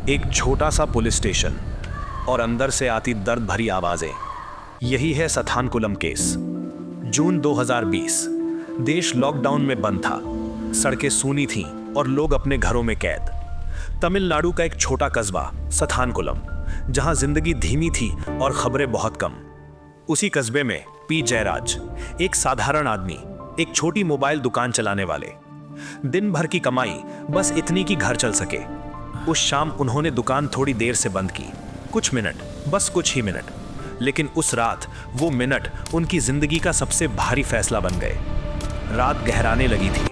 एक छोटा सा पुलिस स्टेशन और अंदर से आती दर्द भरी आवाजें। यही है सथानकुलम केस। जून 2020। देश लॉकडाउन में बंद था, सड़कें सूनी थीं और लोग अपने घरों में कैद। तमिलनाडु का एक छोटा कस्बा सथानकुलम, जहां जिंदगी धीमी थी और खबरें बहुत कम। उसी कस्बे में पी जयराज, एक साधारण आदमी, एक छोटी मोबाइल दुकान चलाने वाले। दिन भर की कमाई बस इतनी कि घर चल सके। उस शाम उन्होंने दुकान थोड़ी देर से बंद की, कुछ मिनट, बस कुछ ही मिनट। लेकिन उस रात वो मिनट उनकी जिंदगी का सबसे भारी फैसला बन गए। रात गहराने लगी थी,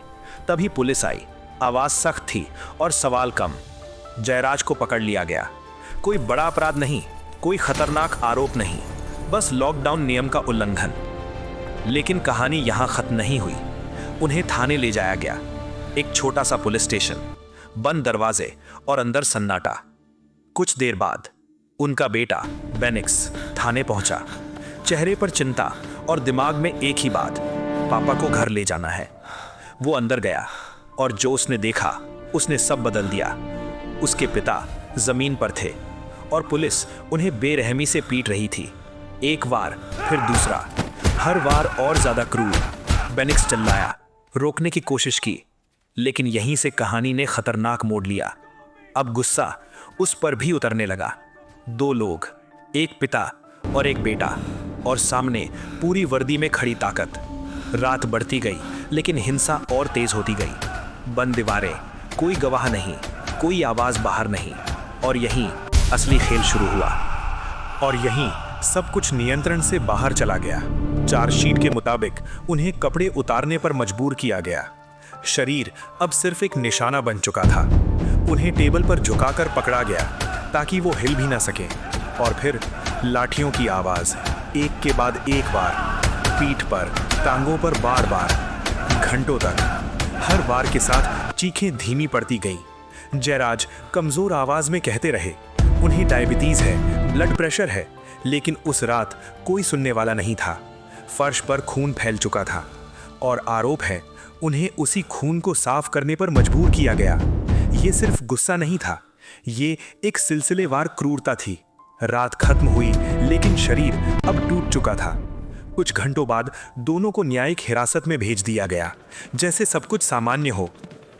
तभी पुलिस आई। आवाज सख्त थी और सवाल कम। जयराज को पकड़ लिया गया। कोई बड़ा अपराध नहीं, कोई खतरनाक आरोप नहीं, बस लॉकडाउन नियम का उल्लंघन। लेकिन कहानी यहां खत्म नहीं हुई। उन्हें थाने ले जाया गया। एक छोटा सा पुलिस स्टेशन, बंद दरवाजे और अंदर सन्नाटा। कुछ देर बाद उनका बेटा बेनिक्स थाने पहुंचा। चेहरे पर चिंता और दिमाग में एक ही बात, पापा को घर ले जाना है। वो अंदर गया और जो उसने देखा उसने सब बदल दिया। उसके पिता जमीन पर थे और पुलिस उन्हें बेरहमी से पीट रही थी। एक बार फिर दूसरा, हर बार और ज्यादा क्रूर। बेनिक्स चिल्लाया, रोकने की कोशिश की, लेकिन यहीं से कहानी ने खतरनाक मोड़ लिया। अब गुस्सा उस पर भी उतरने लगा। दो लोग, एक पिता और एक बेटा, और सामने पूरी वर्दी में खड़ी ताकत। रात बढ़ती गई, लेकिन हिंसा और तेज होती गई। बंद दीवारें, कोई गवाह नहीं, कोई आवाज बाहर नहीं, और यहीं असली खेल शुरू हुआ। और यहीं सब कुछ नियंत्रण से बाहर चला गया। चार्जशीट के मुताबिक उन्हें कपड़े उतारने पर मजबूर किया गया। शरीर अब सिर्फ एक निशाना बन चुका था। उन्हें टेबल पर झुकाकर पकड़ा गया ताकि वो हिल भी ना सके। और फिर लाठियों की आवाज, एक के बाद एक बार, पीठ पर, टांगों पर, बार बार, घंटों तक। हर बार के साथ चीखें धीमी पड़ती गईं। जयराज कमजोर आवाज में कहते रहे, उन्हें डायबिटीज है, ब्लड प्रेशर है। लेकिन उस रात कोई सुनने वाला नहीं था। फर्श पर खून फैल चुका था और आरोप है उन्हें उसी खून को साफ करने पर मजबूर किया गया। ये सिर्फ गुस्सा नहीं था, ये एक सिलसिलेवार क्रूरता थी। रात खत्म हुई, लेकिन शरीर अब टूट चुका था। कुछ घंटों बाद दोनों को न्यायिक हिरासत में भेज दिया गया, जैसे सब कुछ सामान्य हो।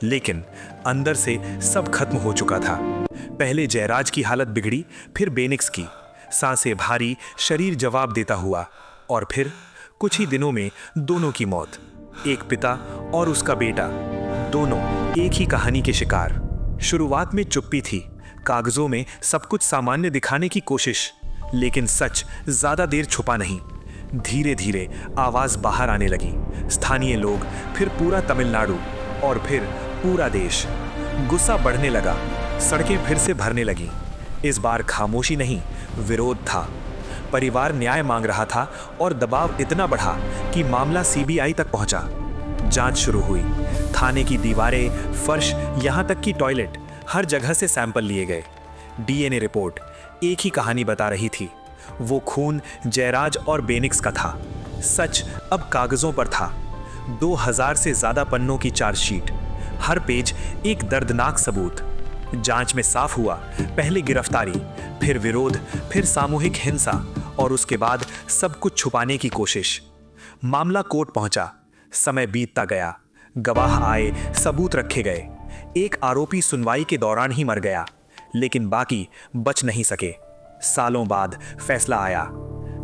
लेकिन अंदर से सब खत्म हो चुका था। पहले जयराज की हालत बिगड़ी, फिर बेनिक्स की। सांसें भारी, शरीर जवाब देता हुआ, और फिर कुछ ही दिनों में दोनों की मौत। एक पिता और उसका बेटा, दोनों एक ही कहानी के शिकार। शुरुआत में चुप्पी थी, कागजों में सब कुछ सामान्य दिखाने की कोशिश, लेकिन सच ज्यादा देर छुपा नहीं। धीरे धीरे आवाज बाहर आने लगी। स्थानीय लोग, फिर पूरा तमिलनाडु, और फिर पूरा देश। गुस्सा बढ़ने लगा, सड़कें फिर से भरने लगी। इस बार खामोशी नहीं, विरोध था। परिवार न्याय मांग रहा था और दबाव इतना बढ़ा कि मामला सीबीआई तक पहुंचा। जांच शुरू हुई। थाने की दीवारें, फर्श, यहां तक कि टॉयलेट, हर जगह से सैंपल लिए गए। डीएनए रिपोर्ट एक ही कहानी बता रही थी। वो खून जयराज और बेनिक्स का था। सच अब कागजों पर था। 2000 से ज्यादा पन्नों की चार्जशीट, हर पेज एक दर्दनाक सबूत। जांच में साफ हुआ, पहले गिरफ्तारी, फिर विरोध, फिर सामूहिक हिंसा, और उसके बाद सब कुछ छुपाने की कोशिश। मामला कोर्ट पहुंचा। समय बीतता गया, गवाह आए, सबूत रखे गए। एक आरोपी सुनवाई के दौरान ही मर गया, लेकिन बाकी बच नहीं सके। सालों बाद फैसला आया।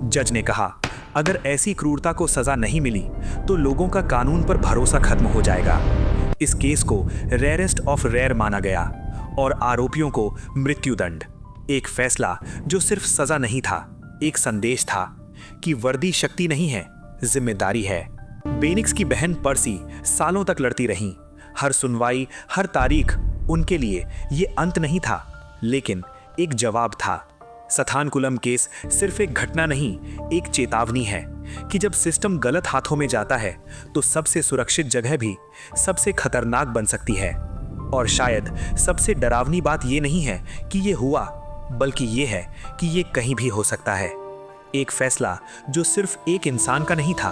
जज ने कहा, अगर ऐसी क्रूरता को सजा नहीं मिली तो लोगों का कानून पर भरोसा खत्म हो जाएगा। इस केस को रेयरेस्ट ऑफ रेयर माना गया और आरोपियों को मृत्युदंड। एक फैसला जो सिर्फ सजा नहीं था, एक संदेश था कि वर्दी शक्ति नहीं है, जिम्मेदारी है। बेनिक्स की बहन पर्सी सालों तक लड़ती रहीं। हर सुनवाई, हर तारीख उनके लिए ये अंत नहीं था, लेकिन एक जवाब था। सथानकुलम केस सिर्फ एक घटना नहीं, एक चेतावनी है कि जब सिस्टम गलत हाथों में जाता है तो सबसे सुरक्षित जगह भी सबसे खतरनाक बन सकती है। और शायद सबसे डरावनी बात ये नहीं है कि ये हुआ, बल्कि ये है कि ये कहीं भी हो सकता है। एक फैसला जो सिर्फ एक इंसान का नहीं था,